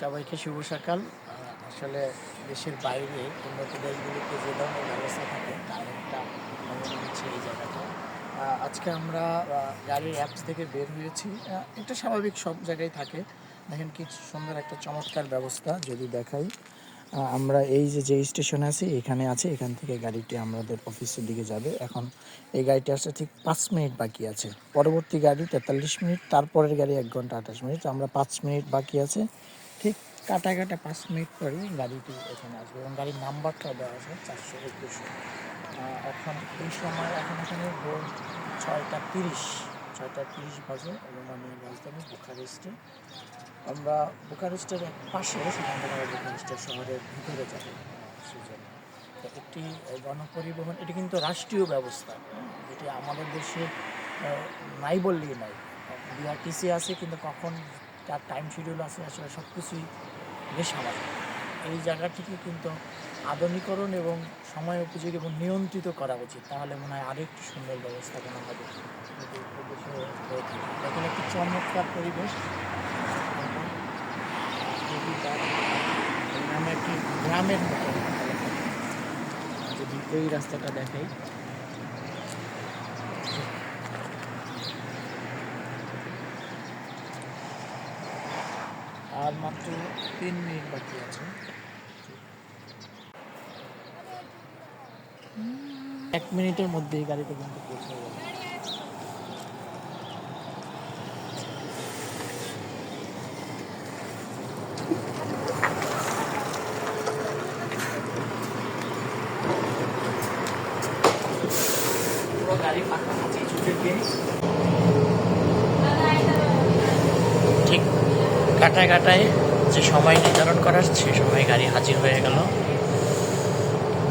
সবাইকে শুভ সকাল। আসলে দেশের বাইরে উন্নত দেশগুলোতে যে ধরনের ব্যবস্থা থাকে তার একটা নমুনা হচ্ছে এই জায়গাটা। আজকে আমরা গাড়ির অ্যাপস থেকে বের হয়েছি। এটা স্বাভাবিক সব জায়গায় থাকে। দেখেন কি সুন্দর একটা চমৎকার ব্যবস্থা যদি দেখাই। আমরা এই যে স্টেশনে আছি এখানে আছে, এখান থেকে গাড়িটি আমাদের অফিসের দিকে যাবে। এখন এই গাড়িটি আসতে ঠিক 5 মিনিট বাকি আছে। পরবর্তী গাড়ি 43 মিনিট, তারপরের গাড়ি 1 ঘন্টা 28 মিনিট। আমরা 5 মিনিট বাকি আছে। ঠিক কাটা 5 মিনিট পরেই গাড়িটি এখানে আসবে এবং গাড়ির নাম্বারটাও দেওয়া আছে 421। এখন এই সময় এখন এখানে ভোর 6:30 বাজে রোমানিয়ার রাজধানী বুখারেস্টে। আমরা বুখারেস্টের এক পাশে, সেখান থেকে আমরা বুখারেস্টের শহরের ভিতরে যাব সেজন্য। তো একটি গণপরিবহন, এটি কিন্তু রাষ্ট্রীয় ব্যবস্থা, এটি আমাদের দেশে নাই বললেই নাই। বিআরটিসি আছে, কিন্তু কখন তার টাইম শিডিউল আছে আসলে সব কিছুই বেসামাজিক। এই জায়গাটিকে কিন্তু আধুনিকরণ এবং সময় উপযোগী এবং নিয়ন্ত্রিত করা উচিত, তাহলে মনে হয় আরেকটি সুন্দর ব্যবস্থাপনা হবে যদি দেশে হয়ে থাকে। দেখেন একটি চমৎকার পরিবেশ। যদি আমরা একটি গ্রামের মতো, যদি এই রাস্তাটা দেখাই, আর মাত্র 3 মিনিট বাকি আছে। 1 মিনিটের মধ্যেই গাড়িতে কিন্তু পৌঁছে যাবে। গাড়ি পাকাপাকি ছুটির দিন, ঠিক কাটায় যে সময় নির্ধারণ করা সে সময় গাড়ি হাজির হয়ে গেল।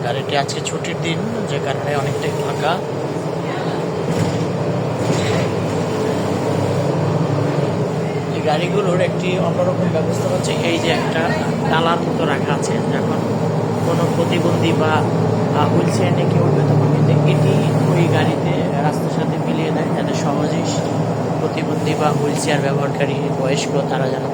গাড়িটি আজকে ছুটির দিন, যে কারণে অনেকটাই ফাঁকা। এই গাড়িগুলোর একটি অন্যরকম ব্যবস্থা হচ্ছে এই যে একটা ডালার মতো রাখা আছে, যখন কোনো প্রতিবন্ধী বা হুইল চেয়ার নিয়ে কেউ উঠবে তখন কিন্তু এটি ওই গাড়িতে রাস্তার সাথে মিলিয়ে দেয়, যাতে সহজেই প্রতিবন্ধী বা হুইল চেয়ার ব্যবহারকারী বয়স্ক তারা যেন